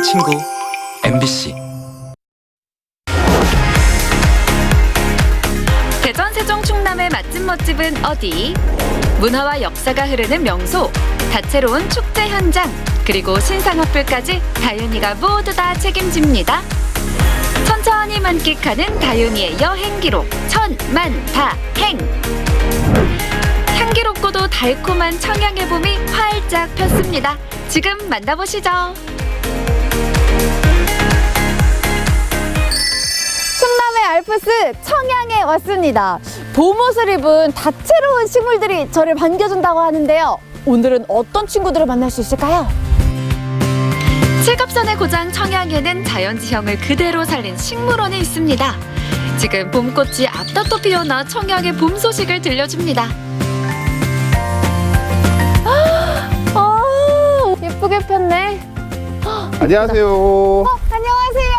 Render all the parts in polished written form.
친구 MBC. 대전, 세종, 충남의 맛집 멋집은 어디? 문화와 역사가 흐르는 명소, 다채로운 축제 현장, 그리고 신상헛불까지 다윤이가 모두 다 책임집니다. 천천히 만끽하는 다윤이의 여행 기록, 천만다행. 향기롭고도 달콤한 청양의 봄이 활짝 폈습니다. 지금 만나보시죠. 충남의 알프스 청양에 왔습니다. 봄옷을 입은 다채로운 식물들이 저를 반겨준다고 하는데요. 오늘은 어떤 친구들을 만날 수 있을까요? 칠갑산의 고장 청양에는 자연지형을 그대로 살린 식물원이 있습니다. 지금 봄꽃이 앞다퉈 피어나 청양의 봄 소식을 들려줍니다. 예쁘게 폈네. 안녕하세요. 안녕하세요.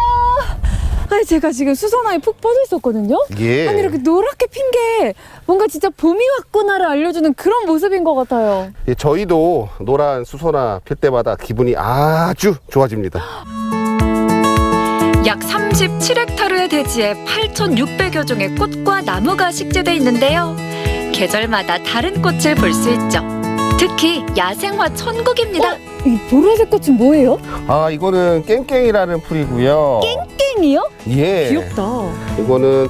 아니, 제가 지금 수선화에 푹 빠져 있었거든요. 예. 아니, 이렇게 노랗게 핀 게 뭔가 진짜 봄이 왔구나를 알려주는 그런 모습인 것 같아요. 예, 저희도 노란 수선화 필 때마다 기분이 아주 좋아집니다. 약 37헥타르의 대지에 8,600여 종의 꽃과 나무가 식재돼 있는데요. 계절마다 다른 꽃을 볼 수 있죠. 특히 야생화 천국입니다. 이 보라색 꽃은 뭐예요? 아, 이거는 깽깽이라는 풀이고요. 깽이요? 예. 귀엽다. 이거는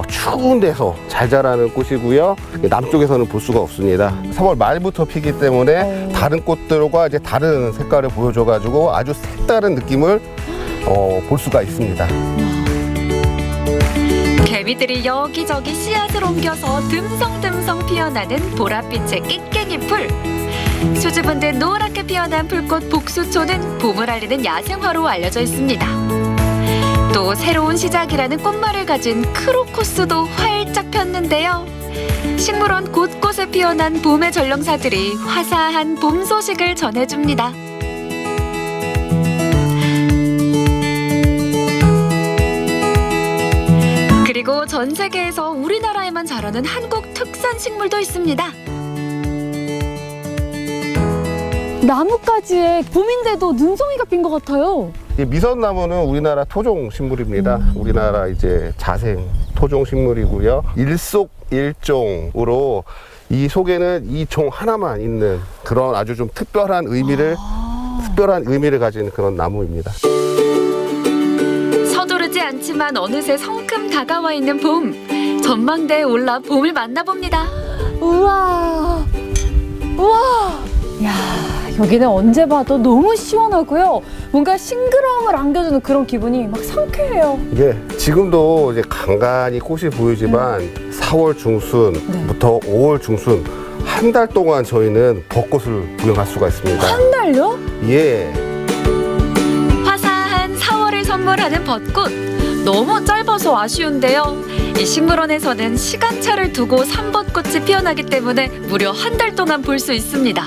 추운 데서 잘 자라는 꽃이고요. 남쪽에서는 볼 수가 없습니다. 3월 말부터 피기 때문에 다른 꽃들과 이제 다른 색깔을 보여줘가지고 아주 색다른 느낌을 볼 수가 있습니다. 개미들이 여기저기 씨앗을 옮겨서 듬성듬성 피어나는 보랏빛의 깽깽이 풀. 수줍은 듯 노랗게 피어난 풀꽃 복수초는 봄을 알리는 야생화로 알려져 있습니다. 또 새로운 시작이라는 꽃말을 가진 크로코스도 활짝 폈는데요. 식물원 곳곳에 피어난 봄의 전령사들이 화사한 봄 소식을 전해줍니다. 그리고 전 세계에서 우리나라에만 자라는 한국 특산 식물도 있습니다. 나뭇가지에 봄인데도 눈송이가 핀 것 같아요. 이 미선나무는 우리나라 토종 식물입니다. 우리나라 이제 자생 토종 식물이고요. 일속일종으로 이 속에는 이 종 하나만 있는 그런 아주 좀 특별한 의미를 가진 그런 나무입니다. 서두르지 않지만 어느새 성큼 다가와 있는 봄. 전망대에 올라 봄을 만나봅니다. 우와. 우와. 야, 여기는 언제 봐도 너무 시원하고요. 뭔가 싱그러움을 안겨주는 그런 기분이 막 상쾌해요. 예, 지금도 이제 간간히 꽃이 보이지만 4월 중순부터 5월 중순 한 달 동안 저희는 벚꽃을 구경할 수가 있습니다. 한 달요? 예. 화사한 4월을 선물하는 벚꽃. 너무 짧아서 아쉬운데요. 이 식물원에서는 시간차를 두고 삼벚꽃이 피어나기 때문에 무려 한 달 동안 볼 수 있습니다.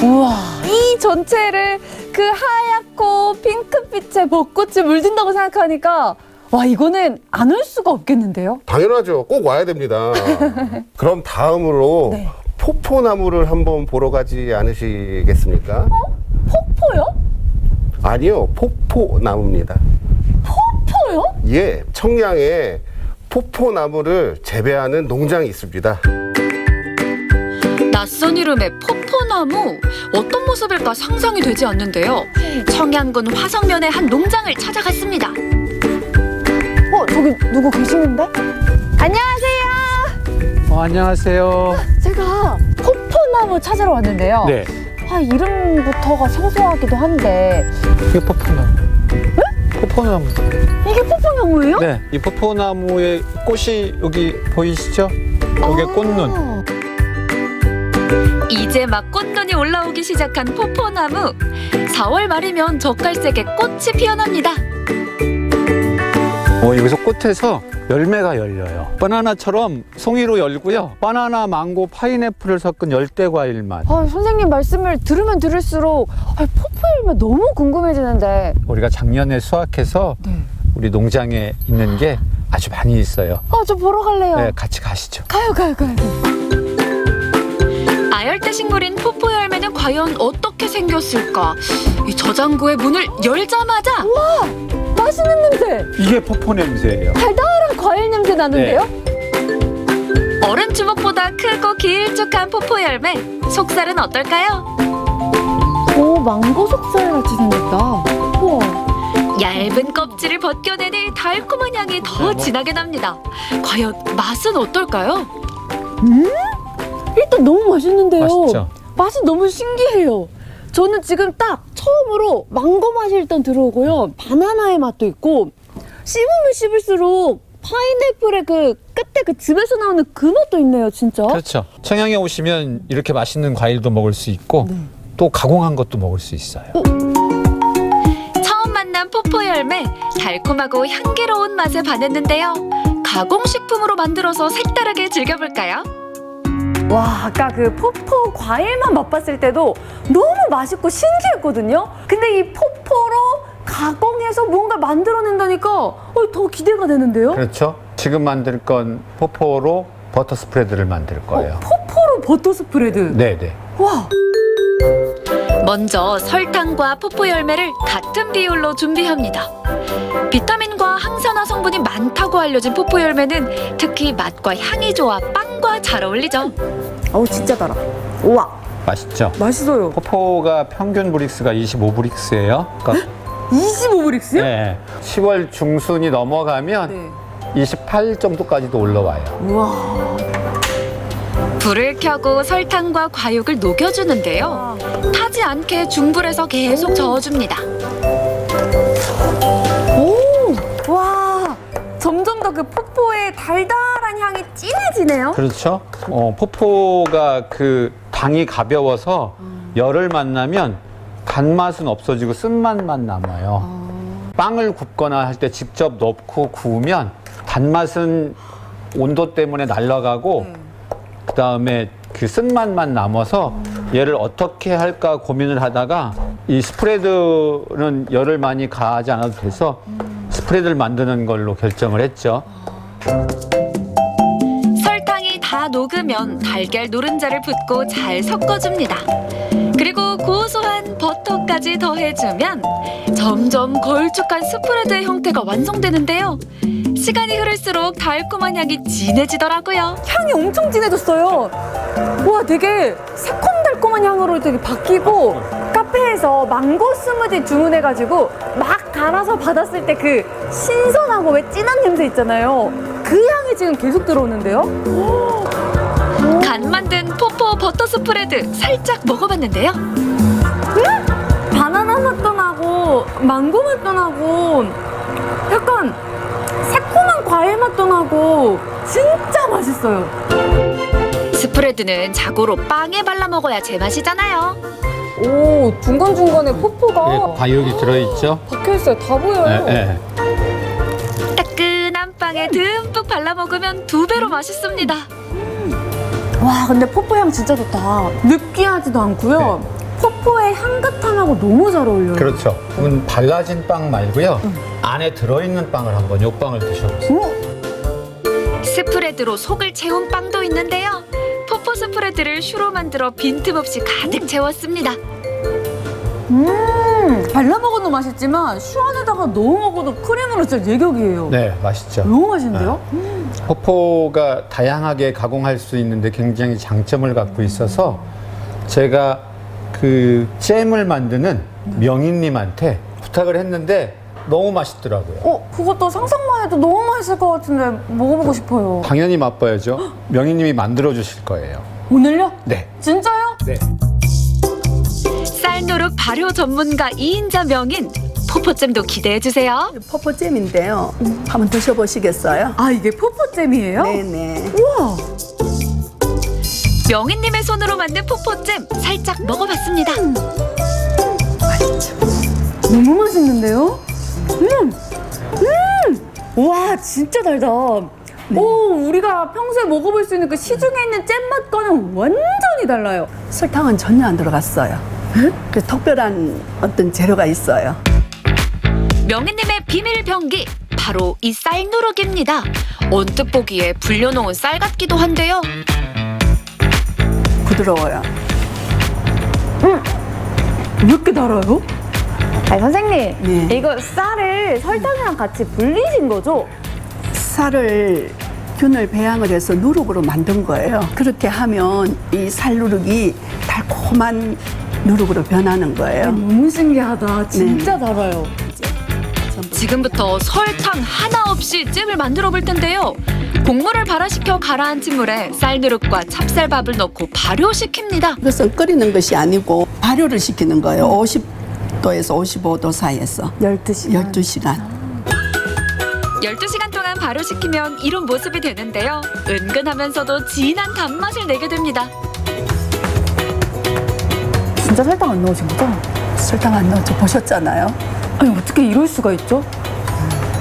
우와, 이 전체를 그 하얗고 핑크빛의 벚꽃이 물든다고 생각하니까 와, 이거는 안 올 수가 없겠는데요? 당연하죠. 꼭 와야 됩니다. 그럼 다음으로 네. 포포나무를 한번 보러 가지 않으시겠습니까? 폭포요? 아니요, 포포나무입니다. 폭포요? 예, 청양에 포포나무를 재배하는 농장이 있습니다. 낯선 이름의 포포나무. 어떤 모습일까 상상이 되지 않는데요. 청양군 화성면의 한 농장을 찾아갔습니다. 저기 누구 계시는데? 안녕하세요. 안녕하세요. 제가 포포나무 찾으러 왔는데요. 네, 이름부터가 생소하기도 한데 이게 포포나무. 포포나무. 이게 포포나무예요? 네, 이 포포나무의 꽃이 여기 보이시죠? 여기 꽃눈. 이제 막 꽃눈이 올라오기 시작한 포포나무. 4월 말이면 젓갈색의 꽃이 피어납니다. 여기서 꽃에서 열매가 열려요. 바나나처럼 송이로 열고요. 바나나, 망고, 파인애플을 섞은 열대과일 맛. 선생님 말씀을 들으면 들을수록 포포 열매 너무 궁금해지는데. 우리가 작년에 수확해서 우리 농장에 있는 게 아주 많이 있어요. 저 보러 갈래요. 네, 같이 가시죠. 가요. 아열대 식물인 포포 열매는 과연 어떻게 생겼을까? 이 저장고의 문을 열자마자 맛있는 냄새! 이게 포포 냄새예요. 달달한 과일 냄새 나는데요? 어른 주먹보다 크고 길쭉한 포포 열매. 속살은 어떨까요? 오, 망고 속살 같이 생겼다. 우와. 얇은 껍질을 벗겨내니 달콤한 향이 더 진하게 납니다. 과연 맛은 어떨까요? 일단 너무 맛있는데요. 맛있죠? 맛이 너무 신기해요. 저는 지금 딱 처음으로 망고 맛이 일단 들어오고요. 바나나의 맛도 있고, 씹으면 씹을수록 파인애플의 그 끝에 그 즙에서 나오는 그 맛도 있네요, 진짜. 그렇죠. 청양에 오시면 이렇게 맛있는 과일도 먹을 수 있고 또 가공한 것도 먹을 수 있어요. 처음 만난 포포 열매, 달콤하고 향기로운 맛에 반했는데요. 가공식품으로 만들어서 색다르게 즐겨볼까요? 와, 아까 그 포포 과일만 맛봤을 때도 너무 맛있고 신기했거든요. 근데 이 포포로 가공해서 뭔가 만들어낸다니까 더 기대가 되는데요. 그렇죠. 지금 만들 건 포포로 버터 스프레드를 만들 거예요. 포포로 버터 스프레드. 네네. 와, 먼저 설탕과 포포 열매를 같은 비율로 준비합니다. 비타민과 항산화 성분이 많다고 알려진 포포 열매는 특히 맛과 향이 좋아 빵과 잘 어울리죠. 어우 진짜 달아. 우와, 맛있죠? 맛있어요. 포포가 평균 브릭스가 25브릭스예요. 그러니까 25브릭스요? 네. 10월 중순이 넘어가면 28 정도까지도 올라와요. 우와. 불을 켜고 설탕과 과육을 녹여주는데요. 타지 않게 중불에서 계속 저어줍니다. 오, 와. 점점 더 그 포포의 달달한 향이 진해지네요. 그렇죠. 포포가 그 당이 가벼워서 열을 만나면 단맛은 없어지고 쓴맛만 남아요. 빵을 굽거나 할 때 직접 넣고 구우면 단맛은 온도 때문에 날아가고 그 다음에 그 쓴맛만 남아서 얘를 어떻게 할까 고민을 하다가 이 스프레드는 열을 많이 가하지 않아도 돼서 스프레드를 만드는 걸로 결정을 했죠. 설탕이 다 녹으면 달걀 노른자를 붓고 잘 섞어줍니다. 그리고 고소한 버터까지 더해주면 점점 걸쭉한 스프레드의 형태가 완성되는데요. 시간이 흐를수록 달콤한 향이 진해지더라고요. 향이 엄청 진해졌어요. 와, 되게 새콤달콤한 향으로 되게 바뀌고 카페에서 망고 스무디 주문해가지고 막 갈아서 받았을 때 그 신선하고 왜 진한 냄새 있잖아요. 그 향이 지금 계속 들어오는데요. 간 만든 포포 버터 스프레드 살짝 먹어봤는데요. 바나나 맛도 나고 망고 맛도 나고 약간 새콤한 과일 맛도 나고 진짜 맛있어요. 스프레드는 자고로 빵에 발라 먹어야 제맛이잖아요. 오, 중간중간에 포포가 과육이 들어있죠. 박혀있어요. 다 보여요. 네. 따끈한 빵에 듬뿍 발라 먹으면 2배로 맛있습니다. 와, 근데 포포 향 진짜 좋다. 느끼하지도 않고요. 포포의 향긋함하고 너무 잘 어울려요. 그렇죠. 그건 발라진 빵 말고요. 안에 들어있는 빵을 한번 요 빵을 드셔보세요. 스프레드로 속을 채운 빵도 있는데요. 포포 스프레드를 슈로 만들어 빈틈없이 가득 채웠습니다. 발라 먹어도 맛있지만 슈 안에다가 넣어 먹어도 크림으로 진짜 제격이에요. 네, 맛있죠. 너무 맛있는데요? 포포가 다양하게 가공할 수 있는데 굉장히 장점을 갖고 있어서 제가 그 잼을 만드는 명인님한테 부탁을 했는데 너무 맛있더라고요. 그것도 상상만 해도 너무 맛있을 것 같은데 먹어보고 싶어요. 당연히 맛봐야죠. 명인님이 만들어 주실 거예요. 오늘요? 네. 진짜요? 네. 쌀누룩 발효 전문가 2인자 명인 포포잼도 기대해주세요. 포포잼인데요. 한번 드셔보시겠어요? 아, 이게 포포잼이에요? 네네. 우와. 명인님의 손으로 만든 포포잼 살짝 먹어봤습니다. 너무 맛있는데요? 와, 진짜 달다. 오, 우리가 평소에 먹어볼 수 있는 그 시중에 있는 잼 맛과는 완전히 달라요. 설탕은 전혀 안 들어갔어요. 그 특별한 어떤 재료가 있어요. 명인님의 비밀 병기 바로 이 쌀누룩입니다. 언뜻 보기에 불려놓은 쌀 같기도 한데요. 부드러워요. 왜 이렇게 달아요? 아니 선생님, 네. 이거 쌀을 설탕이랑 같이 불리신 거죠? 쌀을 균을 배양을 해서 누룩으로 만든 거예요. 그렇게 하면 이 쌀누룩이 달콤한 누룩으로 변하는 거예요. 너무 신기하다. 진짜 달아요. 지금부터 설탕 하나 없이 잼을 만들어 볼 텐데요. 곡물을 발화시켜 가라앉힌 물에 쌀누룩과 찹쌀밥을 넣고 발효시킵니다. 그래서 끓이는 것이 아니고 발효를 시키는 거예요. 50도에서 55도 사이에서 12시간. 12시간. 12시간 동안 발효시키면 이런 모습이 되는데요. 은근하면서도 진한 단맛을 내게 됩니다. 진짜 설탕 안 넣으신 거죠? 설탕 안 넣어서 보셨잖아요. 아니 어떻게 이럴 수가 있죠?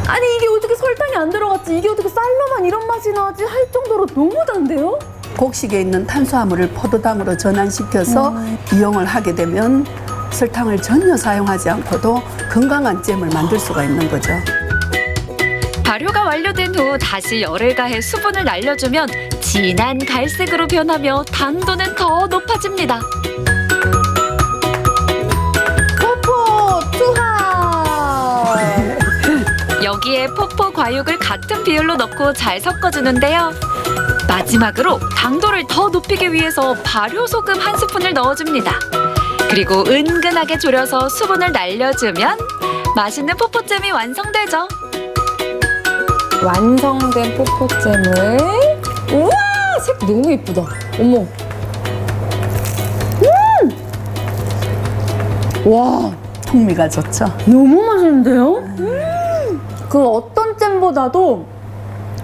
아니 이게 어떻게 설탕이 안 들어갔지? 이게 어떻게 쌀로만 이런 맛이 나지? 할 정도로 너무 단데요? 곡식에 있는 탄수화물을 포도당으로 전환시켜서 이용을 하게 되면 설탕을 전혀 사용하지 않고도 건강한 잼을 만들 수가 있는 거죠. 발효가 완료된 후 다시 열을 가해 수분을 날려주면 진한 갈색으로 변하며 당도는 더 높아집니다. 포포 투하! 여기에 포포 과육을 같은 비율로 넣고 잘 섞어주는데요. 마지막으로 당도를 더 높이기 위해서 발효소금 한 스푼을 넣어줍니다. 그리고 은근하게 졸여서 수분을 날려주면 맛있는 포포잼이 완성되죠. 완성된 포포잼을 우와! 색 너무 예쁘다. 어머. 와, 풍미가 좋죠. 너무 맛있는데요? 그 어떤 잼보다도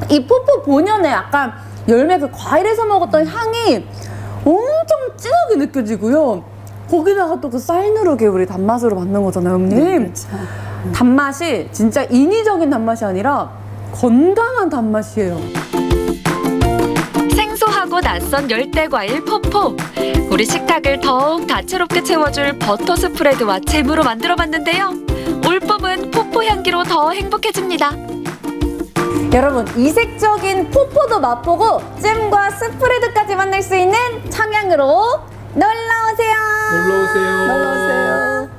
이 포포 본연의 약간 열매 그 과일에서 먹었던 향이 엄청 진하게 느껴지고요. 거기다가 또 그 쌀누룩이 우리 단맛으로 만든 거잖아요, 어머님. 그렇죠. 단맛이 진짜 인위적인 단맛이 아니라 건강한 단맛이에요. 생소하고 낯선 열대과일 포포. 우리 식탁을 더욱 다채롭게 채워줄 버터 스프레드와 잼으로 만들어봤는데요. 올 봄은 포포 향기로 더 행복해집니다. 여러분, 이색적인 포포도 맛보고 잼과 스프레드까지 만날 수 있는 청양으로 놀러오세요. 놀러오세요.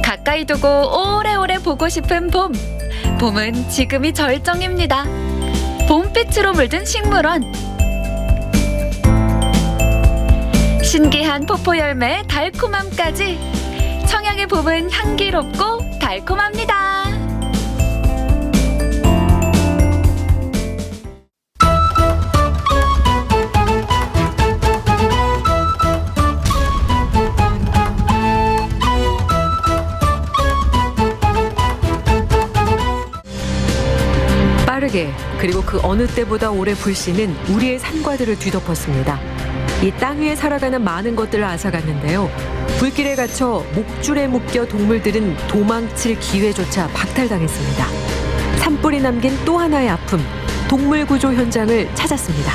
가까이 두고 오래오래 보고 싶은 봄. 봄은 지금이 절정입니다. 봄빛으로 물든 식물원. 신기한 포포 열매 달콤함까지. 청양의 봄은 향기롭고 달콤합니다. 빠르게 그리고 그 어느 때보다 오래 불씨는 우리의 산과들을 뒤덮었습니다. 이 땅 위에 살아가는 많은 것들을 앗아갔는데요. 불길에 갇혀 목줄에 묶여 동물들은 도망칠 기회조차 박탈당했습니다. 산불이 남긴 또 하나의 아픔, 동물 구조 현장을 찾았습니다.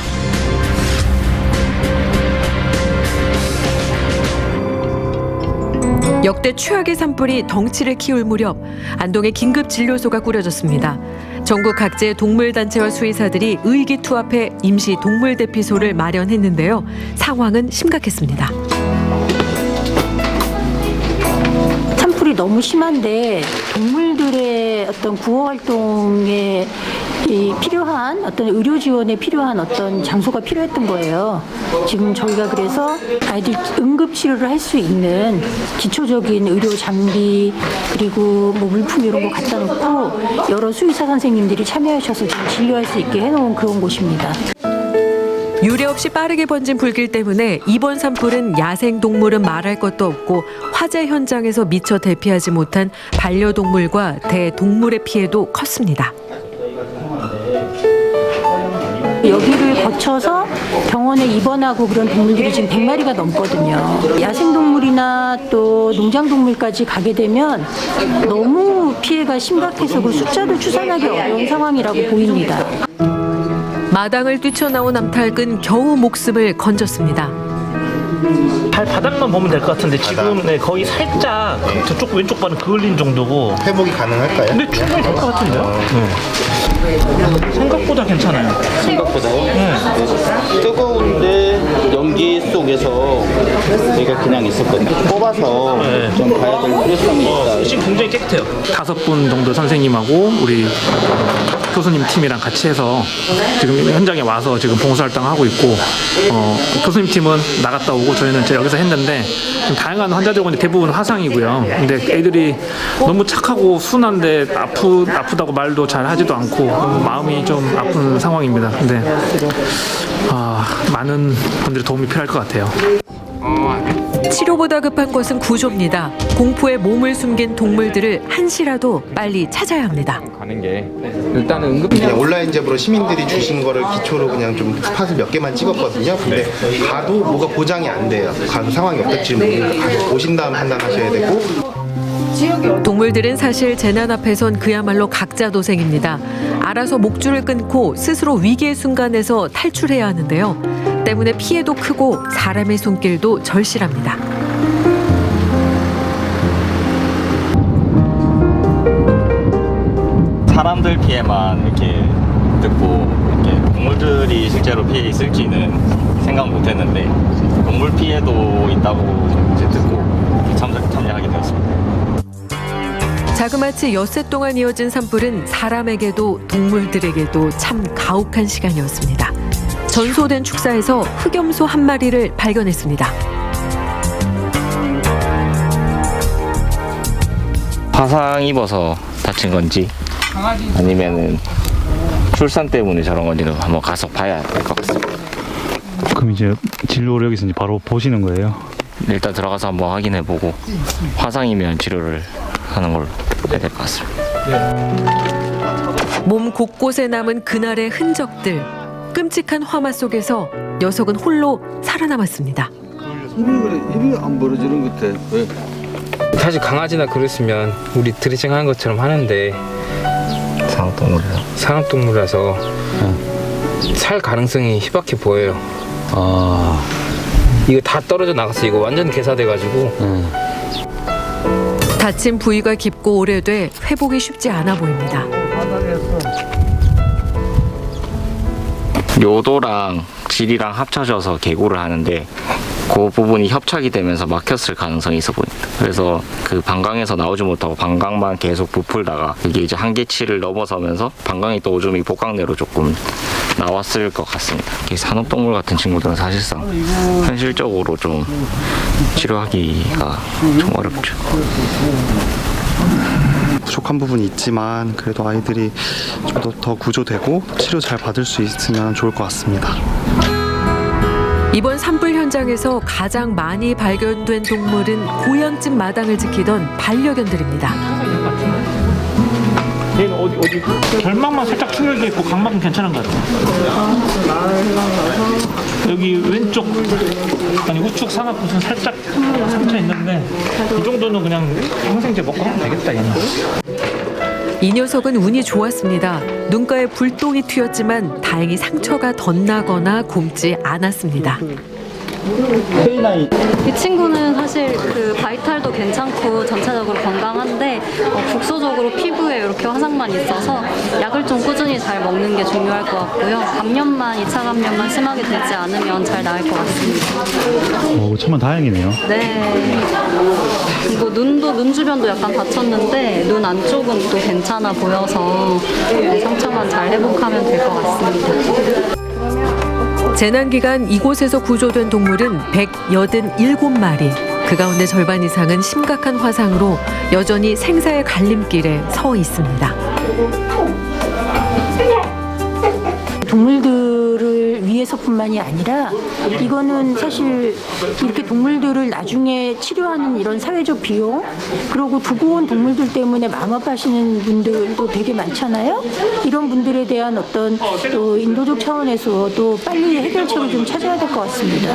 역대 최악의 산불이 덩치를 키울 무렵 안동에 긴급 진료소가 꾸려졌습니다. 전국 각지의 동물단체와 수의사들이 의기투합해 임시 동물대피소를 마련했는데요. 상황은 심각했습니다. 산불이 너무 심한데 동물들의 어떤 구호 활동에 필요한 어떤 의료 지원에 필요한 어떤 장소가 필요했던 거예요. 지금 저희가 그래서 아이들 응급 치료를 할 수 있는 기초적인 의료 장비 그리고 뭐 물품 이런 거 갖다 놓고 여러 수의사 선생님들이 참여하셔서 지금 진료할 수 있게 해놓은 그런 곳입니다. 유례 없이 빠르게 번진 불길 때문에 이번 산불은 야생동물은 말할 것도 없고 화재 현장에서 미처 대피하지 못한 반려동물과 대동물의 피해도 컸습니다. 여기를 거쳐서 병원에 입원하고 그런 동물들이 지금 100마리가 넘거든요. 야생동물이나 또 농장동물까지 가게 되면 너무 피해가 심각해서 그 숫자도 추산하기 어려운 상황이라고 보입니다. 마당을 뛰쳐나온 암탉은 겨우 목숨을 건졌습니다. 발바닥만 보면 될 것 같은데 지금 네, 거의 살짝 저쪽 왼쪽 발은 그을린 정도고 회복이 가능할까요? 근데 충분히 될 것 같은데요? 생각보다 괜찮아요. 생각보다요? 네. 뜨거운데 공기 속에서 얘가 그냥 있었거든요. 뽑아서 좀 봐야 될 필요성이 있다. 지금 굉장히 깨끗해요. 5분 정도 선생님하고 우리 교수님 팀이랑 같이 해서 지금 현장에 와서 지금 봉사활동하고 있고, 교수님 팀은 나갔다 오고 저희는 이제 여기서 했는데 좀 다양한 환자들과 대부분 화상이고요. 근데 애들이 너무 착하고 순한데 아프다고 말도 잘 하지도 않고 너무 마음이 좀 아픈 상황입니다. 근데 많은 분들의 도움이 필요할 것 같아요. 치료보다 급한 것은 구조입니다. 공포에 몸을 숨긴 동물들을 한시라도 빨리 찾아야 합니다. 가는 게 일단은 응급실 그냥 온라인 제보로 시민들이 주신 거를 기초로 그냥 좀 스팟을 몇 개만 찍었거든요. 근데 가도 뭐가 보장이 안 돼요. 가도 상황이 어떨지 모르니까 오신 다음 판단하셔야 되고. 동물들은 사실 재난 앞에선 그야말로 각자도생입니다. 알아서 목줄을 끊고 스스로 위기의 순간에서 탈출해야 하는데요. 때문에 피해도 크고 사람의 손길도 절실합니다. 사람들 피해만 이렇게 듣고 이렇게 동물들이 실제로 피해 있을지는 생각 못했는데 동물 피해도 있다고 이제 듣고 참여하게 되었습니다. 자그마치 엿새 동안 이어진 산불은 사람에게도 동물들에게도 참 가혹한 시간이었습니다. 전소된 축사에서 흑염소 한 마리를 발견했습니다. 화상 입어서 다친 건지 아니면은 출산 때문에 저런 건지는 한번 가서 봐야 될 것 같습니다. 그럼 이제 진료를 여기서 이제 바로 보시는 거예요? 일단 들어가서 한번 확인해보고 화상이면 치료를 하는 걸로 해야 될 것 같습니다. 몸 곳곳에 남은 그날의 흔적들. 끔찍한 화마 속에서 녀석은 홀로 살아남았습니다. 입이 안 벌어지는 것 같아. 왜? 사실 강아지나 그랬으면 우리 드레싱 하는 것처럼 하는데 산업동물이라서 살 가능성이 희박해 보여요. 이거 다 떨어져 나갔어. 이거 완전 개사돼가지고. 다친 부위가 깊고 오래돼 회복이 쉽지 않아 보입니다. 요도랑 질이랑 합쳐져서 개고를 하는데 그 부분이 협착이 되면서 막혔을 가능성이 있어 보입니다. 그래서 그 방광에서 나오지 못하고 방광만 계속 부풀다가 이게 이제 한계치를 넘어서면서 방광이 또 오줌이 복강내로 조금 나왔을 것 같습니다. 산업동물 같은 친구들은 사실상 현실적으로 좀 치료하기가 좀 어렵죠. 부족한 부분이 있지만 그래도 아이들이 좀 더 구조되고 치료 잘 받을 수 있으면 좋을 것 같습니다. 이번 산불 현장에서 가장 많이 발견된 동물은 고향집 마당을 지키던 반려견들입니다. 얘는 어디 결막만 살짝 충혈돼 있고 각막은 괜찮은 것 같아요. 여기 왼쪽 아니 우측 산악부는 살짝 상처 있는데 이 정도는 그냥 항생제 먹고 하면 되겠다 얘는. 이 녀석은 운이 좋았습니다. 눈가에 불똥이 튀었지만 다행히 상처가 덧나거나 굼지 않았습니다. 이 친구는 사실 그 바이탈도 괜찮고 전체적으로 건강한데 국소적으로 피부에 이렇게 화상만 있어서 약을 좀 꾸준히 잘 먹는 게 중요할 것 같고요. 감염만 2차 감염만 심하게 되지 않으면 잘 나을 것 같습니다. 정말 다행이네요. 네. 그리고 눈 주변도 약간 다쳤는데 눈 안쪽은 또 괜찮아 보여서 상처만 잘 회복하면 될 것 같습니다. 재난기간 이곳에서 구조된 동물은 187마리. 그 가운데 절반 이상은 심각한 화상으로 여전히 생사의 갈림길에 서 있습니다. 동물들을 위해서뿐만이 아니라 이거는 사실 이렇게 동물들을 나중에 치료하는 이런 사회적 비용, 그리고 두고 온 동물들 때문에 마음 아파하시는 분들도 되게 많잖아요. 이런 분들에 대한 어떤 또 인도적 차원에서 또 빨리 해결책을 좀 찾아야 될 것 같습니다.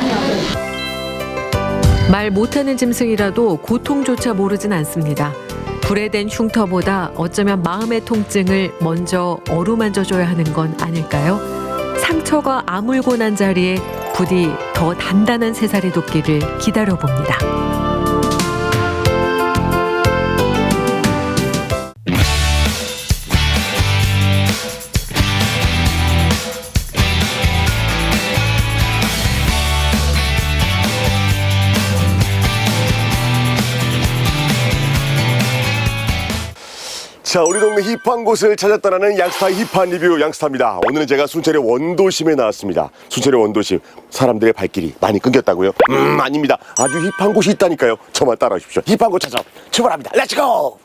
말 못하는 짐승이라도 고통조차 모르진 않습니다. 불에 댄 흉터보다 어쩌면 마음의 통증을 먼저 어루만져줘야 하는 건 아닐까요? 상처가 아물고 난 자리에 부디 더 단단한 새살이 돋기를 기다려봅니다. 자, 우리 동네 힙한 곳을 찾았다라는 양스타의 힙한 리뷰 양스타입니다. 오늘은 제가 순천의 원도심에 나왔습니다. 순천의 원도심, 사람들의 발길이 많이 끊겼다고요? 아닙니다. 아주 힙한 곳이 있다니까요. 저만 따라오십시오. 힙한 곳 찾아 출발합니다. 렛츠고!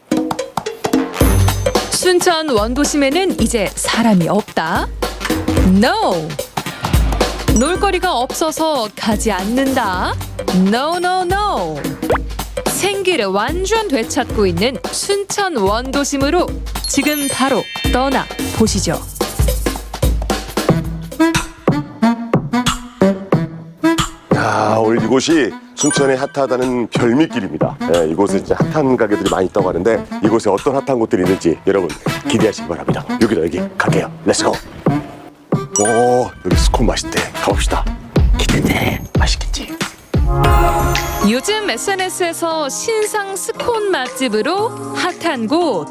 순천 원도심에는 이제 사람이 없다? No! 놀거리가 없어서 가지 않는다? No, no, no! 생기를 완전 되찾고 있는 순천 원도심으로 지금 바로 떠나 보시죠. 야, 오늘 이곳이 순천의 핫하다는 별미길입니다. 예, 이곳에 진짜 핫한 가게들이 많이 있다고 하는데 이곳에 어떤 핫한 곳들이 있는지 여러분 기대하시기 바랍니다. 여기다 여기 갈게요. 렛츠고! 오, 여기 스콘 맛있대. 가봅시다. 기대돼. 맛있겠지? 요즘 SNS에서 신상 스콘 맛집으로 핫한 곳,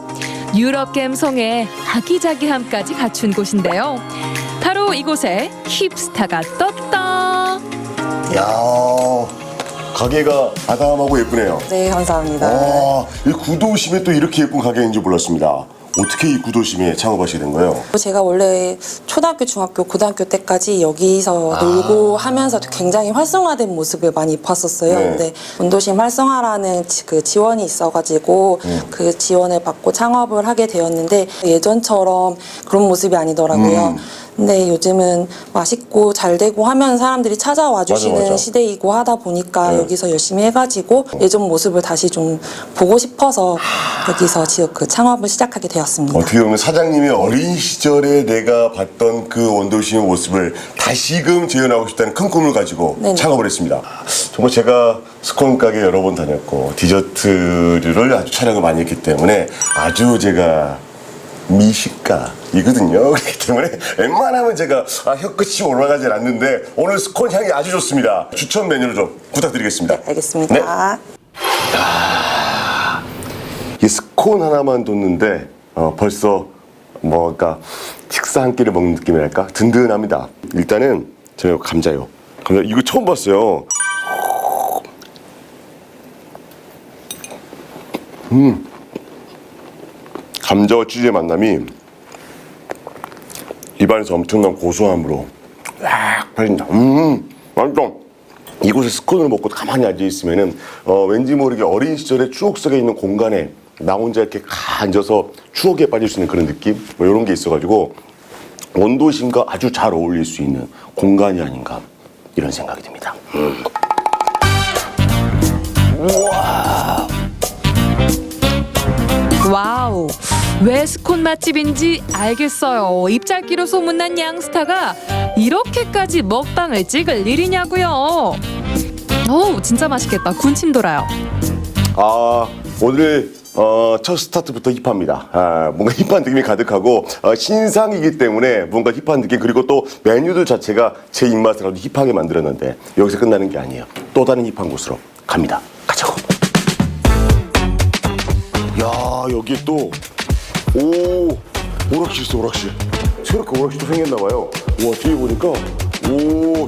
유럽 감성의 아기자기함까지 갖춘 곳인데요. 바로 이곳에 힙스타가 떴다. 야, 가게가 아담하고 예쁘네요. 네, 감사합니다. 와, 이 구도심에 또 이렇게 예쁜 가게인지 몰랐습니다. 어떻게 이 구도심에 창업하시게 된 거예요? 제가 원래 초등학교, 중학교, 고등학교 때까지 여기서 놀고 하면서 굉장히 활성화된 모습을 많이 봤었어요. 네. 근데 원도심 활성화라는 그 지원이 있어가지고 그 지원을 받고 창업을 하게 되었는데 예전처럼 그런 모습이 아니더라고요. 근데 요즘은 맛있고 잘 되고 하면 사람들이 찾아와 주시는 맞아. 시대이고 하다 보니까 여기서 열심히 해가지고 예전 모습을 다시 좀 보고 싶어서 여기서 지역 그 창업을 시작하게 되었습니다. 어떻게 보면 사장님이 어린 시절에 내가 봤던 그 원도심의 모습을 다시금 재현하고 싶다는 큰 꿈을 가지고 네네. 창업을 했습니다. 정말 제가 스콘 가게 여러 번 다녔고 디저트류를 아주 촬영을 많이 했기 때문에 아주 제가 미식가이거든요. 그렇기 때문에 웬만하면 제가 혀끝이 올라가질 않는데 오늘 스콘 향이 아주 좋습니다. 추천 메뉴를 좀 부탁드리겠습니다. 네, 알겠습니다. 네. 이 스콘 하나만 뒀는데 벌써 뭐랄까 식사 한 끼를 먹는 느낌이랄까 든든합니다. 일단은 저 감자요. 이거 처음 봤어요. 감자와 치즈의 만남이 입안에서 엄청난 고소함으로 쫙 퍼진다. 맛있어. 이곳에 스콘을 먹고 가만히 앉아있으면은 왠지 모르게 어린 시절의 추억 속에 있는 공간에 나 혼자 이렇게 앉아서 추억에 빠질 수 있는 그런 느낌? 뭐 이런 게 있어가지고 원도심과 아주 잘 어울릴 수 있는 공간이 아닌가 이런 생각이 듭니다. 우와. 와우, 왜 스콘 맛집인지 알겠어요. 입장기로 소문난 양스타가 이렇게까지 먹방을 찍을 일이냐고요. 오, 진짜 맛있겠다. 군침 돌아요. 오늘 첫 스타트부터 힙합니다. 뭔가 힙한 느낌이 가득하고 신상이기 때문에 뭔가 힙한 느낌, 그리고 또 메뉴들 자체가 제 입맛을 아주 힙하게 만들었는데 여기서 끝나는 게 아니에요. 또 다른 힙한 곳으로 갑니다. 가자고. 야, 여기 또 오락실 있어. 오락실. 새롭게 오락실도 생겼나봐요. 우와, 뒤에 보니까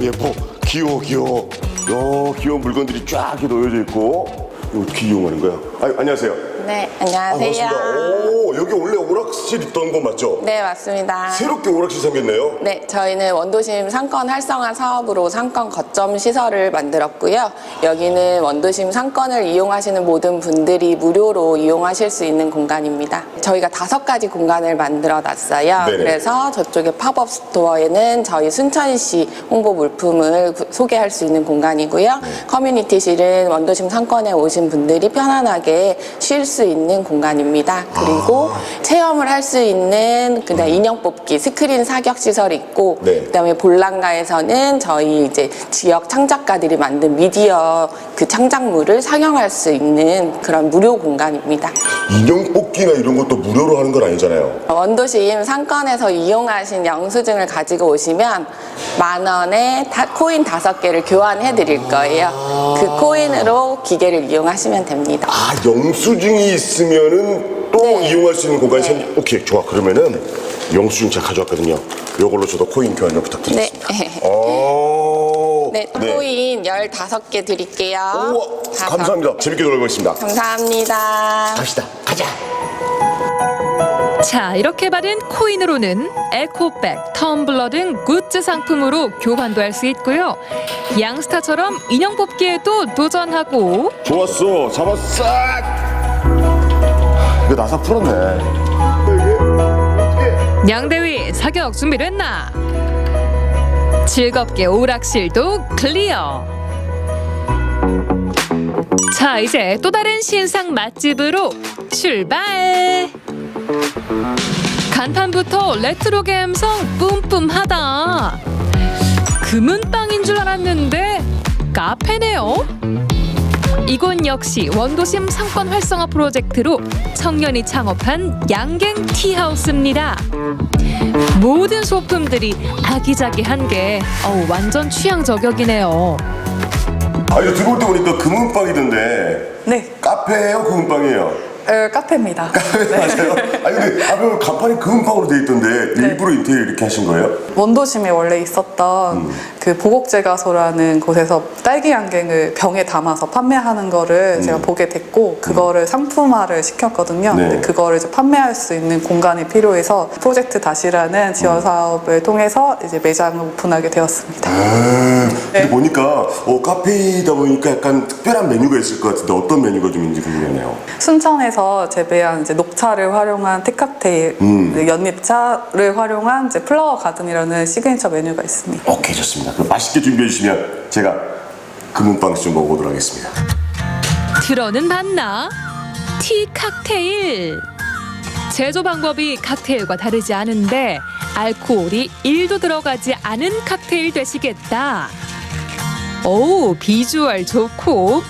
예뻐. 귀여워. 야, 귀여운 물건들이 쫙 이렇게 놓여져 있고. 이거 어떻게 이용하는 거야? 안녕하세요. 네, 안녕하세요. 반갑습니다. 여기 원래 오락실 있던 거 맞죠? 네, 맞습니다. 새롭게 오락실 생겼네요. 네, 저희는 원도심 상권 활성화 사업으로 상권 거점 시설을 만들었고요. 여기는 원도심 상권을 이용하시는 모든 분들이 무료로 이용하실 수 있는 공간입니다. 저희가 5가지 공간을 만들어 놨어요. 네네. 그래서 저쪽에 팝업 스토어에는 저희 순천시 홍보 물품을 소개할 수 있는 공간이고요. 커뮤니티실은 원도심 상권에 오신 분들이 편안하게 쉴 수 있는 공간입니다. 그리고 체험을 할 수 있는 그다음 인형 뽑기, 스크린 사격 시설이 있고, 그다음에 볼랑가에서는 저희 이제 지역 창작가들이 만든 미디어 그 창작물을 상영할 수 있는 그런 무료 공간입니다. 인형 뽑기나 이런 것도 무료로 하는 건 아니잖아요. 원도심 상권에서 이용하신 영수증을 가지고 오시면 10,000원에 코인 5개를 교환해 드릴 거예요. 그 코인으로 기계를 이용하시면 됩니다. 영수증이 있으면은 또 이용할 수 있는 공간이 생겨. 오케이, 좋아. 그러면은 영수증 제가 가져왔거든요. 이걸로 저도 코인 교환 좀 부탁드리겠습니다. 네, 코인 15개 드릴게요. 감사합니다. 재밌게 놀고 있습니다. 감사합니다. 갑시다. 가자. 자, 이렇게 받은 코인으로는 에코백, 텀블러 등 굿즈 상품으로 교환도 할 수 있고요. 양스타처럼 인형 뽑기에도 도전하고 좋았어. 잡았어. 이거 나사 풀었네. 양대위 사격 준비됐나? 즐겁게 오락실도 클리어. 자, 이제 또 다른 신상 맛집으로 출발. 간판부터 레트로 감성 뿜뿜하다. 금은빵인 줄 알았는데 카페네요. 이곳 역시 원도심 상권 활성화 프로젝트로 청년이 창업한 양갱 티하우스입니다. 모든 소품들이 아기자기한 게 완전 취향 저격이네요. 아, 이거 들어올 때 보니까 금은빵이던데. 네. 카페예요, 금은빵이에요? 카페입니다. 카페 맞아요? 아니 근데 앞에 간판이 금은빵으로 돼 있던데 일부러 인테리어 이렇게 하신 거예요? 원도심에 원래 있었던 그 보곡제과소라는 곳에서 딸기 양갱을 병에 담아서 판매하는 거를 제가 보게 됐고 그거를 상품화를 시켰거든요. 네. 근데 그거를 이제 판매할 수 있는 공간이 필요해서 프로젝트 다시라는 지원 사업을 통해서 이제 매장을 오픈하게 되었습니다. 근데 보니까 카페이다 보니까 약간 특별한 메뉴가 있을 것 같은데 어떤 메뉴가 좀 있는지 궁금하네요. 순천에서 재배한 이제 녹차를 활용한 티칵테일, 연잎차를 활용한 이제 플라워 가든이라는 시그니처 메뉴가 있습니다. 오케이, 좋습니다. 그럼 맛있게 준비해 주시면 제가 금은빵 좀 먹어보도록 하겠습니다. 들어는 봤나? 티 칵테일. 제조 방법이 칵테일과 다르지 않은데 알코올이 1도 들어가지 않은 칵테일 되시겠다. 오, 비주얼 좋고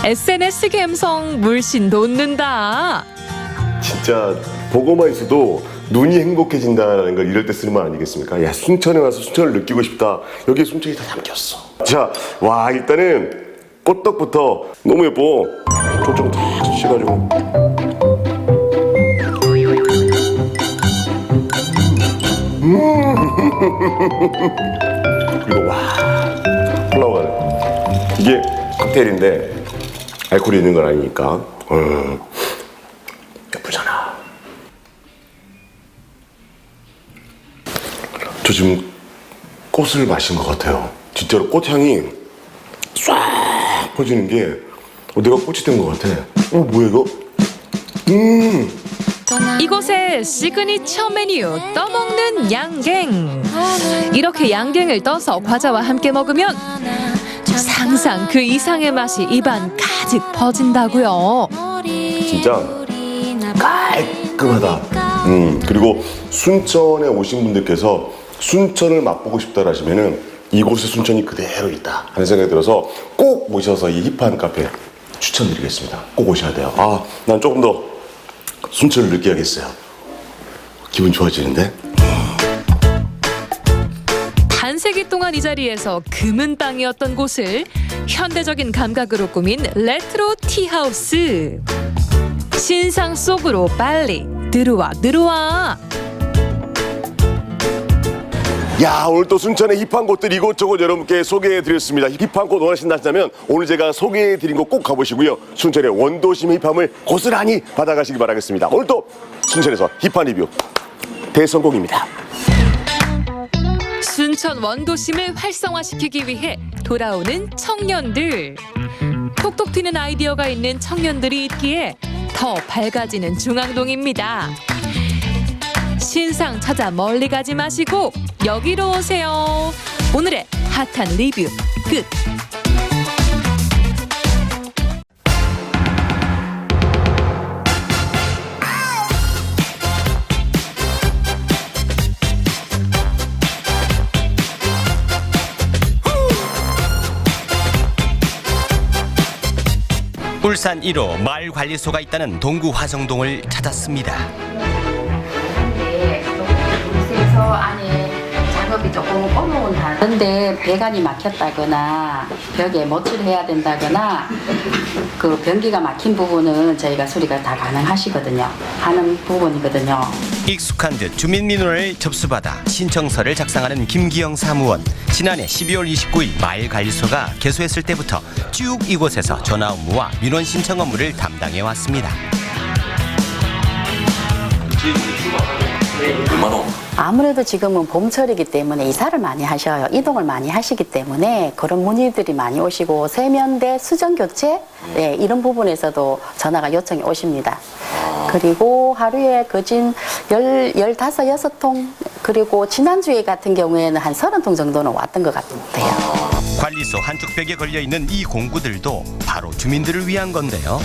SNS 감성 물씬 돋는다. 진짜 보고만 있어도 눈이 행복해진다라는 걸 이럴 때 쓰는 말 아니겠습니까? 야, 순천에 와서 순천을 느끼고 싶다. 여기에 순천이 다 담겼어. 자, 와, 일단은 꽃떡부터 너무 예뻐. 초점 탁 주셔가지고. 그리고 와, 플라워가 이게 칵테일인데 알코올이 있는 건 아니니까 예쁘잖아. 저 지금 꽃을 마신 것 같아요. 진짜로 꽃향이 싹 퍼지는 게 내가 꽃이 된 것 같아. 뭐야 이거? 이곳의 시그니처 메뉴 떠먹는 양갱. 이렇게 양갱을 떠서 과자와 함께 먹으면 상상 그 이상의 맛이 입안 가득 퍼진다고요. 진짜 깔끔하다. 그리고 순천에 오신 분들께서 순천을 맛보고 싶다 하시면은 이곳에 순천이 그대로 있다 하는 생각이 들어서 꼭 모셔서 이 힙한 카페 추천드리겠습니다. 꼭 오셔야 돼요. 아, 난 조금 더 순천을 느껴야겠어요. 기분 좋아지는데? 반세기 동안 이 자리에서 금은빵이었던 곳을 현대적인 감각으로 꾸민 레트로 티하우스. 신상 속으로 빨리 들어와. 야, 오늘 또 순천의 힙한 곳들 이곳저곳 여러분께 소개해드렸습니다. 힙한 곳 원하신다면 오늘 제가 소개해드린 곳 꼭 가보시고요. 순천의 원도심의 힙함을 고스란히 받아가시기 바라겠습니다. 오늘 또 순천에서 힙한 리뷰 대성공입니다. 순천 원도심을 활성화시키기 위해 돌아오는 청년들. 톡톡 튀는 아이디어가 있는 청년들이 있기에 더 밝아지는 중앙동입니다. 신상 찾아 멀리 가지 마시고 여기로 오세요. 오늘의 핫한 리뷰 끝. 울산 1호 마을관리소가 있다는 동구 화성동을 찾았습니다. 그래서 안에 작업이 조금 어려운다. 그런데 배관이 막혔다거나 벽에 못을 해야 된다거나 그 변기가 막힌 부분은 저희가 수리가 다 가능하시거든요. 하는 부분이거든요. 익숙한 듯 주민민원을 접수받아 신청서를 작성하는 김기영 사무원. 지난해 12월 29일 마을관리소가 개소했을 때부터 쭉 이곳에서 전화 업무와 민원 신청 업무를 담당해 왔습니다. 얼마나? 아무래도 지금은 봄철이기 때문에 이사를 많이 하셔요. 이동을 많이 하시기 때문에 그런 문의들이 많이 오시고 세면대 수전 교체 네, 이런 부분에서도 전화가 요청이 오십니다. 그리고 하루에 거진 15, 6통 그리고 지난주에 같은 경우에는 한 30통 정도는 왔던 것 같아요. 관리소 한쪽 벽에 걸려있는 이 공구들도 바로 주민들을 위한 건데요.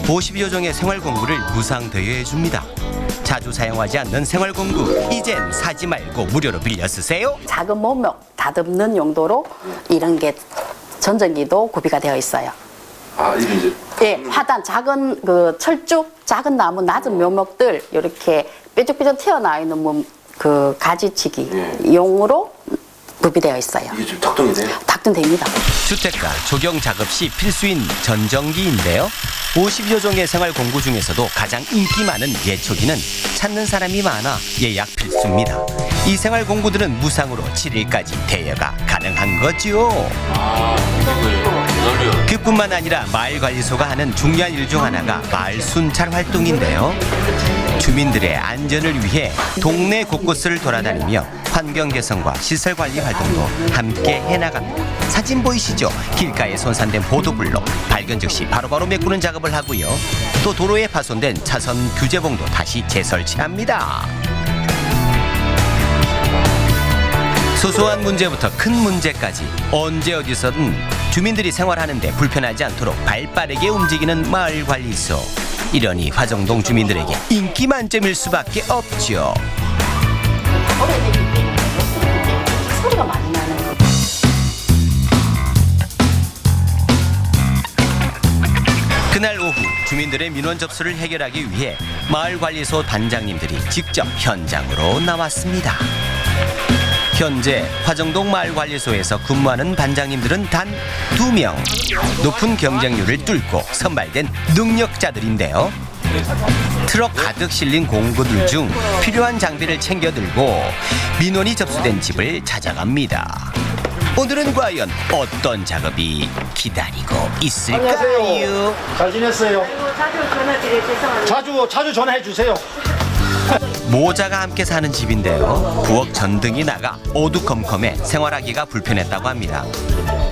50여 종의 생활공구를 무상 대여해줍니다. 자주 사용하지 않는 생활공구 이젠 사지 말고 무료로 빌려 쓰세요. 작은 목욕 다듬는 용도로 이런 게 전전기도 구비가 되어 있어요. 아, 이게 이제 예, 화단 작은 그 철쭉 작은 나무 낮은 묘목들 이렇게 뾰족뾰족 튀어나와 있는 그 가지치기 용으로 구비되어 있어요. 이게 지금 작동이 돼요? 작동됩니다. 주택가 조경 작업 시 필수인 전정기인데요. 50여 종의 생활 공구 중에서도 가장 인기 많은 예초기는 찾는 사람이 많아 예약 필수입니다. 이 생활 공구들은 무상으로 7일까지 대여가 가능한 거죠. 그뿐만 아니라 마을관리소가 하는 중요한 일 중 하나가 마을 순찰 활동인데요. 주민들의 안전을 위해 동네 곳곳을 돌아다니며 환경 개선과 시설 관리 활동도 함께 해나갑니다. 사진 보이시죠? 길가에 손산된 보도블록 발견 즉시 바로바로 메꾸는 작업을 하고요. 또 도로에 파손된 차선 규제봉도 다시 재설치합니다. 소소한 문제부터 큰 문제까지 언제 어디서든 주민들이 생활하는데 불편하지 않도록 발빠르게 움직이는 마을관리소. 이러니 화정동 주민들에게 인기 만점일 수밖에 없죠. 소리가 많이 나는 거. 그날 오후 주민들의 민원 접수를 해결하기 위해 마을관리소 단장님들이 직접 현장으로 나왔습니다. 현재 화정동 마을관리소에서 근무하는 반장님들은 단 2명. 높은 경쟁률을 뚫고 선발된 능력자들인데요. 트럭 가득 실린 공구들 중 필요한 장비를 챙겨 들고 민원이 접수된 집을 찾아갑니다. 오늘은 과연 어떤 작업이 기다리고 있을까요? 안녕하세요. 잘 지냈어요? 자주 전화해 주세요. 모자가 함께 사는 집인데요. 부엌 전등이 나가 어두컴컴해 생활하기가 불편했다고 합니다.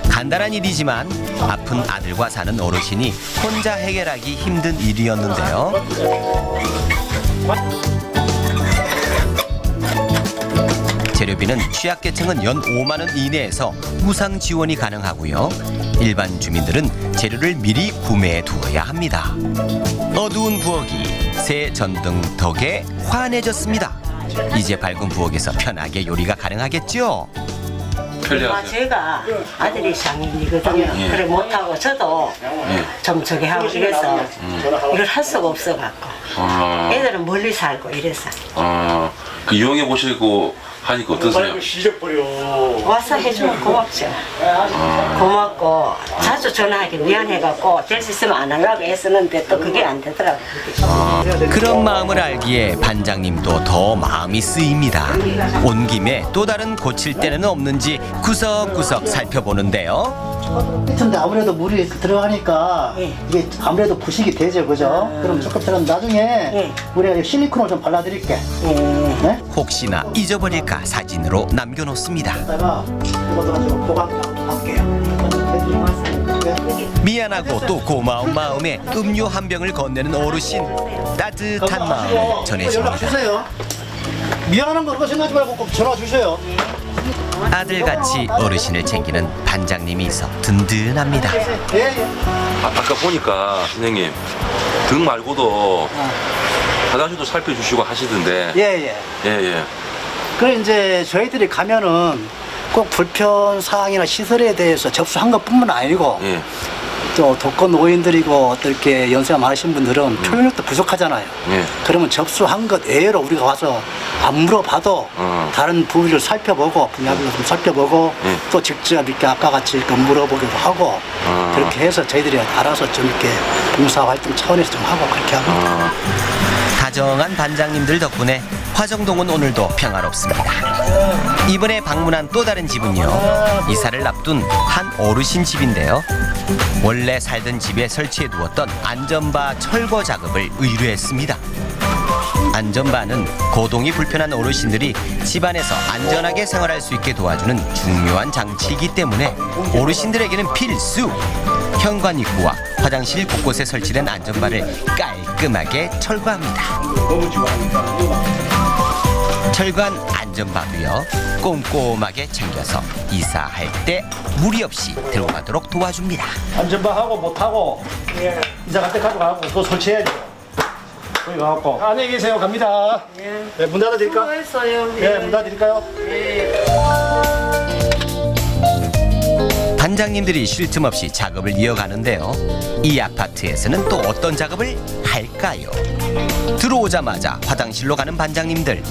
간단한 일이지만 아픈 아들과 사는 어르신이 혼자 해결하기 힘든 일이었는데요. 재료비는 취약계층은 연 5만 원 이내에서 무상 지원이 가능하고요. 일반 주민들은 재료를 미리 구매해 두어야 합니다. 어두운 부엌이 새 전등 덕에 환해졌습니다. 이제 밝은 부엌에서 편하게 요리가 가능하겠죠? 제가 아들이 장인이거든요. 그래 못하고 저도 좀 저기 하고 이래서 이걸 할 수가 없어갖고 애들은 멀리 살고 이래서 그 이용해 보시고 하니까 어떠세요? 와서 해주면 고맙죠. 고맙고 자주 전화하기 미안해갖고 될 수 있으면 안 하려고 했었는데 또 그게 안 되더라고요. 그런 마음을 알기에 반장님도 더 마음이 쓰입니다. 온 김에 또 다른 고칠 데는 없는지 구석구석 살펴보는데요. 근데 아무래도 물이 들어가니까 이게 아무래도 부식이 되죠, 그죠? 그럼 조금 나중에 우리가 실리콘을 좀 발라드릴게. 네? 혹시나 잊어버릴까 사진으로 남겨놓습니다. 미안하고 또 고마운 마음에 음료 한 병을 건네는 어르신. 따뜻한 마음을 전해줍니다. 주세요. 미안한 거 그거 생각하지 말고 꼭 전화 주세요. 아들같이 어르신을 챙기는 반장님이 있어 든든합니다. 아까 보니까 선생님 등 말고도 화장실도 살펴주시고 하시던데. 예. 그래 이제 저희들이 가면은 꼭 불편 사항이나 시설에 대해서 접수한 것뿐만 아니고 또 독거 노인들이고 또 이렇게 연세가 많으신 분들은 표현력도 부족하잖아요. 그러면 접수한 것 외로 우리가 와서 안 물어봐도 다른 부위를 살펴보고 분야별로 좀 살펴보고 또 직접 이렇게 아까 같이 물어보기도 하고 그렇게 해서 저희들이 알아서 좀 이렇게 봉사활동 차원에서 좀 하고 그렇게 합니다. 다정한 반장님들 덕분에 화정동은 오늘도 평화롭습니다. 이번에 방문한 또 다른 집은요. 이사를 앞둔 한 어르신 집인데요. 원래 살던 집에 설치해 두었던 안전바 철거 작업을 의뢰했습니다. 안전바는 거동이 불편한 어르신들이 집안에서 안전하게 생활할 수 있게 도와주는 중요한 장치이기 때문에 어르신들에게는 필수! 현관 입구와 화장실 곳곳에 설치된 안전바를 깔끔하게 철거합니다. 철거한 안전바도요, 꼼꼼하게 챙겨서 이사할 때 무리 없이 들고 가도록 도와줍니다. 안전바 하고 못하고 이사 갈 때 가져가고 그거 설치해야죠. 거기 가갖고 안녕히 계세요. 갑니다. 네, 문 닫아드릴까? 수고했어요. 네, 문 닫아드릴까요? 반장님들이 쉴 틈 없이 작업을 이어가는데요. 이 아파트에서는 또 어떤 작업을 할까요? 들어오자마자 화장실로 가는 반장님들.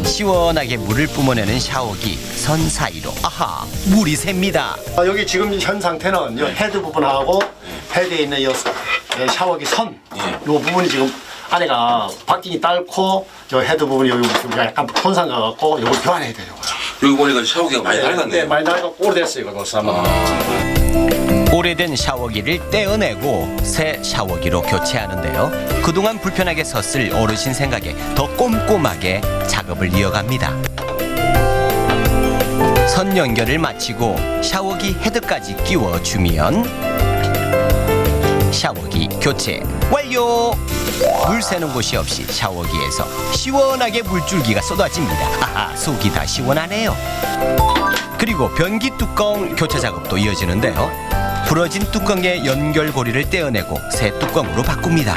시원하게 물을 뿜어내는 샤워기 선 사이로 아하 물이 셉니다. 여기 지금 현 상태는 요 헤드 부분하고 헤드에 있는 이 샤워기 선, 요 부분이 지금 안에가 바퀴이 닳고 저 헤드 부분이 여기 약간 손상 가갖고 이걸 교환해야 돼요. 여기 보니까 샤워기가 많이 낡았네. 네, 많이 낡았고 오래됐어요. 이거 벌써 아마. 오래된 샤워기를 떼어내고 새 샤워기로 교체하는데요. 그동안 불편하게 섰을 어르신 생각에 더 꼼꼼하게 작업을 이어갑니다. 선 연결을 마치고 샤워기 헤드까지 끼워주면 샤워기 교체 완료! 물 새는 곳이 없이 샤워기에서 시원하게 물줄기가 쏟아집니다. 하하, 속이 다 시원하네요. 그리고 변기 뚜껑 교체 작업도 이어지는데요. 부러진 뚜껑의 연결고리를 떼어내고 새 뚜껑으로 바꿉니다.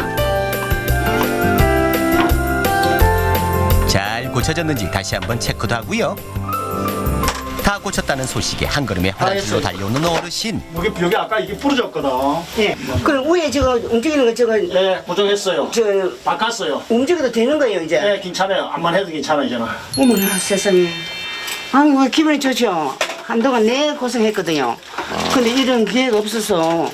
잘 고쳐졌는지 다시 한번 체크도 하고요. 다 고쳤다는 소식에 한 걸음에 화장실로 달려오는 어르신. 여기 아까 이게 부러졌거든. 예. 그럼 위에 저거 움직이는 거 저거 네, 고정했어요. 저 바꿨어요. 움직여도 되는 거예요 이제? 네, 괜찮아요. 암만 해도 괜찮아요 이제는. 어머나 세상에. 아니 뭐 기분이 좋죠. 한동안 내 고생했거든요. 근데 이런 기회가 없어서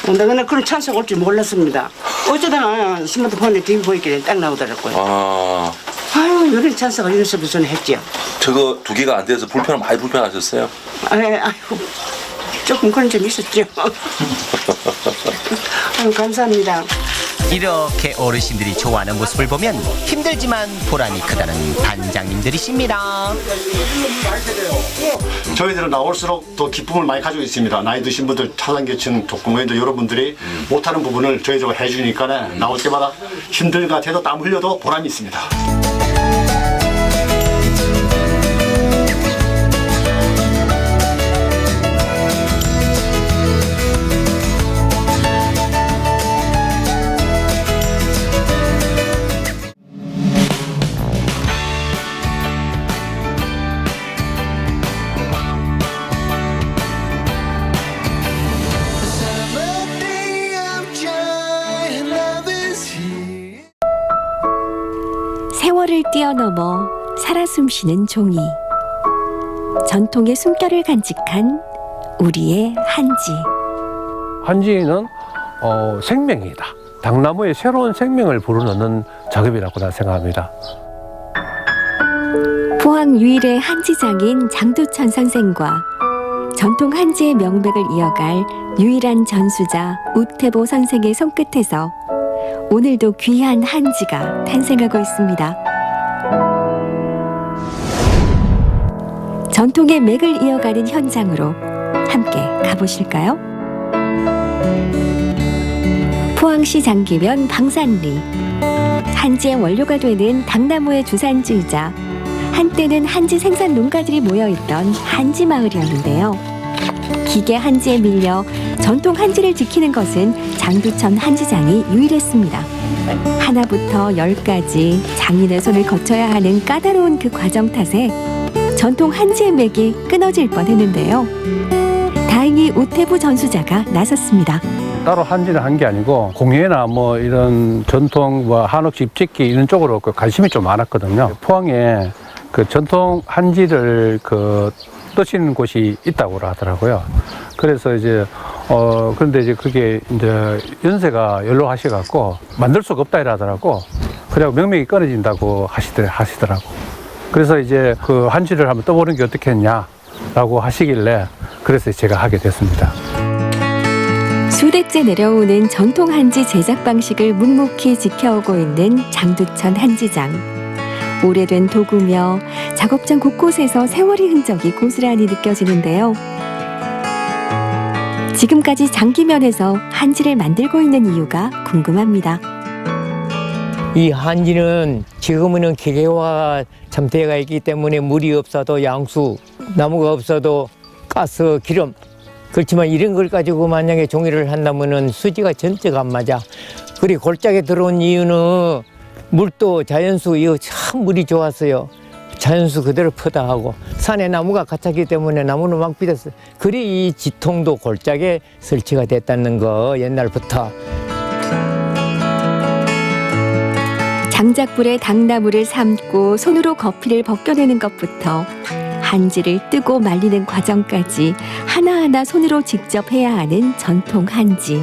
내가 그런 찬스가 올 줄 몰랐습니다. 어쩌다가 스마트폰에 TV 보이길래 딱 나오더라고요. 아유 이런 찬스가 있어서 저는 했죠. 저거 2개가 안 돼서 많이 불편하셨어요? 아이고 조금 그런 점 있었죠. 아유 감사합니다. 이렇게 어르신들이 좋아하는 모습을 보면 힘들지만 보람이 크다는 반장님들이십니다. 저희들은 나올수록 더 기쁨을 많이 가지고 있습니다. 나이 드신 분들, 차상계층, 독거노인들 여러분들이 못하는 부분을 저희들과 해주니까 나올 때마다 힘들 것 같아도 땀 흘려도 보람이 있습니다. 세월을 뛰어넘어 살아 숨쉬는 종이. 전통의 숨결을 간직한 우리의 한지. 한지는 생명이다. 당나무에 새로운 생명을 불어넣는 작업이라고 난 생각합니다. 포항 유일의 한지장인 장두천 선생과 전통 한지의 명맥을 이어갈 유일한 전수자 우태보 선생의 손끝에서 오늘도 귀한 한지가 탄생하고 있습니다. 전통의 맥을 이어가는 현장으로 함께 가보실까요? 포항시 장기면 방산리. 한지의 원료가 되는 당나무의 주산지이자 한때는 한지 생산 농가들이 모여있던 한지 마을이었는데요. 기계 한지에 밀려 전통 한지를 지키는 것은 장두천 한지장이 유일했습니다. 하나부터 10까지 장인의 손을 거쳐야 하는 까다로운 그 과정 탓에 전통 한지의 맥이 끊어질 뻔했는데요. 다행히 우태부 전수자가 나섰습니다. 따로 한지를 한 게 아니고 공예나 뭐 이런 전통 뭐 한옥 집짓기 이런 쪽으로 관심이 좀 많았거든요. 포항에 그 전통 한지를 뜨시는 곳이 있다고 하더라고요. 그래서 이제 그런데 이제 그게 이제 연세가 연로하셔갖고 만들 수가 없다 이러더라고. 그래고 명맥이 끊어진다고 하시더라고. 그래서 이제 그 한지를 한번 떠보는 게 어떻겠냐라고 하시길래 그래서 제가 하게 됐습니다. 수대째 내려오는 전통 한지 제작 방식을 묵묵히 지켜오고 있는 장두천 한지장. 오래된 도구며 작업장 곳곳에서 세월의 흔적이 고스란히 느껴지는데요. 지금까지 장기면에서 한지를 만들고 있는 이유가 궁금합니다. 이 한지는 지금은 기계와 잠태가 있기 때문에 물이 없어도 양수, 나무가 없어도 가스, 기름. 그렇지만 이런 걸 가지고 만약에 종이를 한다면은 수지가 전체가 안 맞아. 그리고 골짜기에 들어온 이유는 물도 자연수, 이거 참 물이 좋았어요. 자연수 그대로 퍼다 하고 산에 나무가 갇혔기 때문에 나무는 막 삐졌어요. 그리 이 지통도 골짜기에 설치가 됐다는 거 옛날부터. 장작불에 당나무를 삶고 손으로 거피를 벗겨내는 것부터 한지를 뜨고 말리는 과정까지 하나하나 손으로 직접 해야 하는 전통 한지.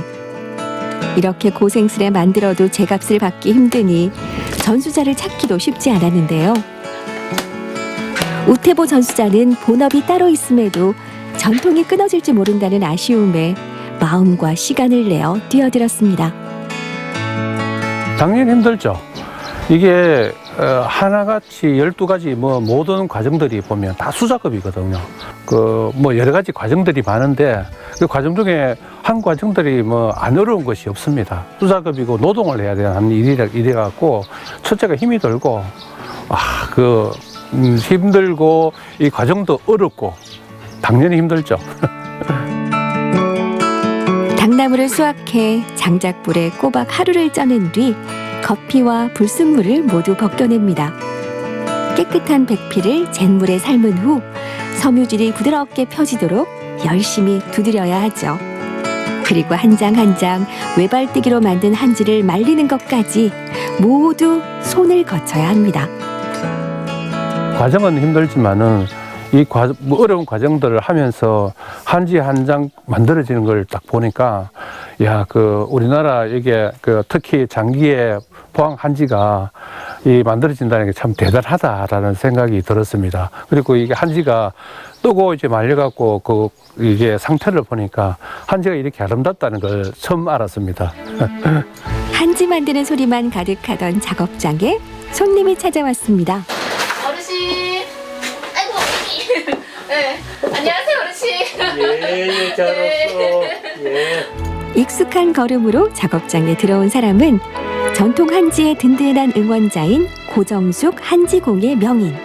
이렇게 고생스레 만들어도 제값을 받기 힘드니 전수자를 찾기도 쉽지 않았는데요. 우태보 전수자는 본업이 따로 있음에도 전통이 끊어질지 모른다는 아쉬움에 마음과 시간을 내어 뛰어들었습니다. 당연히 힘들죠. 이게 하나같이 12가지 모든 과정들이 보면 다 수작업이거든요. 여러 가지 과정들이 많은데 그 과정 중에 한 과정들이 안 어려운 것이 없습니다. 수작업이고 노동을 해야 되는 일이라 갖고 첫째가 힘이 들고 힘들고 이 과정도 어렵고 당연히 힘들죠. 당나무를 수확해 장작불에 꼬박 하루를 쪄낸 뒤 거피와 불순물을 모두 벗겨냅니다. 깨끗한 백피를 잿물에 삶은 후 섬유질이 부드럽게 펴지도록 열심히 두드려야 하죠. 그리고 한 장 한 장 외발뜨기로 만든 한지를 말리는 것까지 모두 손을 거쳐야 합니다. 과정은 힘들지만은 이 어려운 과정들을 하면서 한지 한 장 만들어지는 걸 딱 보니까 우리나라 이게 특히 장기의 포항 한지가 만들어진다는 게 참 대단하다라는 생각이 들었습니다. 그리고 이게 한지가 뜨고 이제 말려갖고 이게 상태를 보니까 한지가 이렇게 아름답다는 걸 처음 알았습니다. 한지 만드는 소리만 가득하던 작업장에 손님이 찾아왔습니다. 어르신, 아이고 어머니. 네, 안녕하세요 어르신. 예, 잘 왔어. 예. 익숙한 걸음으로 작업장에 들어온 사람은 전통 한지의 든든한 응원자인 고정숙 한지공의 명인.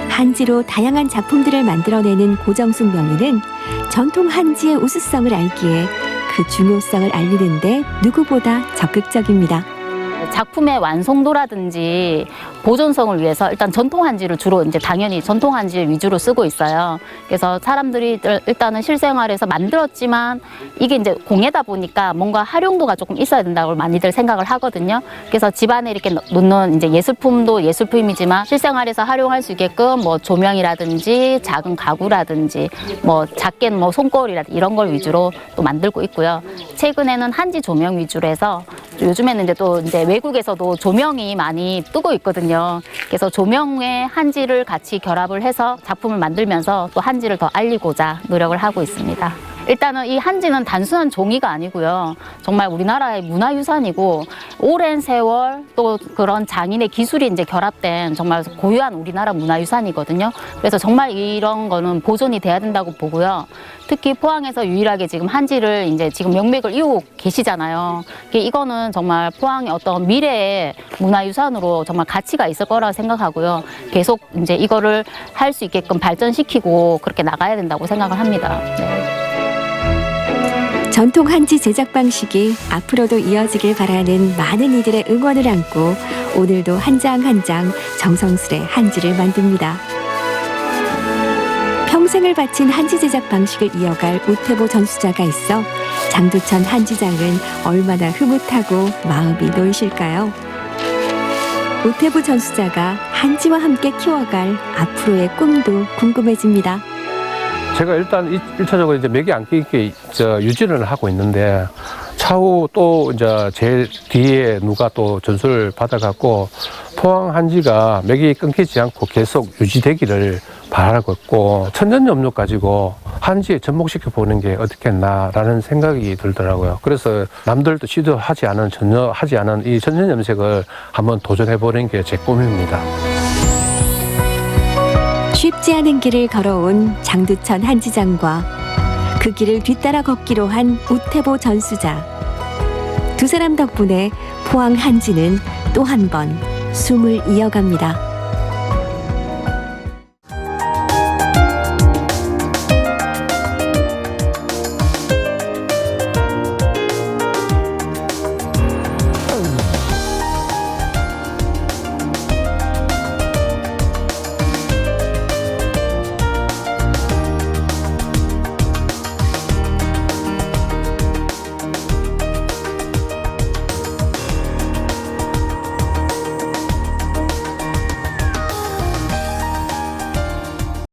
한지로 다양한 작품들을 만들어내는 고정숙 명인은 전통 한지의 우수성을 알기에 그 중요성을 알리는데 누구보다 적극적입니다. 작품의 완성도라든지 보존성을 위해서 일단 전통 한지를 주로 이제 당연히 전통 한지 위주로 쓰고 있어요. 그래서 사람들이 일단은 실생활에서 만들었지만 이게 이제 공예다 보니까 뭔가 활용도가 조금 있어야 된다고 많이들 생각을 하거든요. 그래서 집안에 이렇게 놓는 이제 예술품도 예술품이지만 실생활에서 활용할 수 있게끔 조명이라든지 작은 가구라든지 작게는 손거울이라든지 이런 걸 위주로 또 만들고 있고요. 최근에는 한지 조명 위주로 해서 요즘에는 이제 외국에서도 조명이 많이 뜨고 있거든요. 그래서 조명에 한지를 같이 결합을 해서 작품을 만들면서 또 한지를 더 알리고자 노력을 하고 있습니다. 일단은 이 한지는 단순한 종이가 아니고요. 정말 우리나라의 문화유산이고 오랜 세월 또 그런 장인의 기술이 이제 결합된 정말 고유한 우리나라 문화유산이거든요. 그래서 정말 이런 거는 보존이 돼야 된다고 보고요. 특히 포항에서 유일하게 지금 한지를 이제 지금 명맥을 이루고 계시잖아요. 이거는 정말 포항의 어떤 미래의 문화유산으로 정말 가치가 있을 거라고 생각하고요. 계속 이제 이거를 할 수 있게끔 발전시키고 그렇게 나가야 된다고 생각을 합니다. 네. 전통 한지 제작 방식이 앞으로도 이어지길 바라는 많은 이들의 응원을 안고 오늘도 한 장 한 장 정성스레 한지를 만듭니다. 평생을 바친 한지 제작 방식을 이어갈 우태보 전수자가 있어 장두천 한지장은 얼마나 흐뭇하고 마음이 놓이실까요? 우태보 전수자가 한지와 함께 키워갈 앞으로의 꿈도 궁금해집니다. 제가 일단 1차적으로 이제 맥이 안 끼게 유지를 하고 있는데 차후 또 이제 제 뒤에 누가 또 전수를 받아갖고 포항 한지가 맥이 끊기지 않고 계속 유지되기를 바라고 있고 천년염록 가지고 한지에 접목시켜 보는 게 어떻겠나라는 생각이 들더라고요. 그래서 남들도 시도하지 않은 전혀 하지 않은 이 전전 염색을 한번 도전해 보는 게 제 꿈입니다. 쉽지 않은 길을 걸어온 장두천 한지장과 그 길을 뒤따라 걷기로 한 우태보 전수자. 두 사람 덕분에 포항 한지는 또 한 번 숨을 이어갑니다.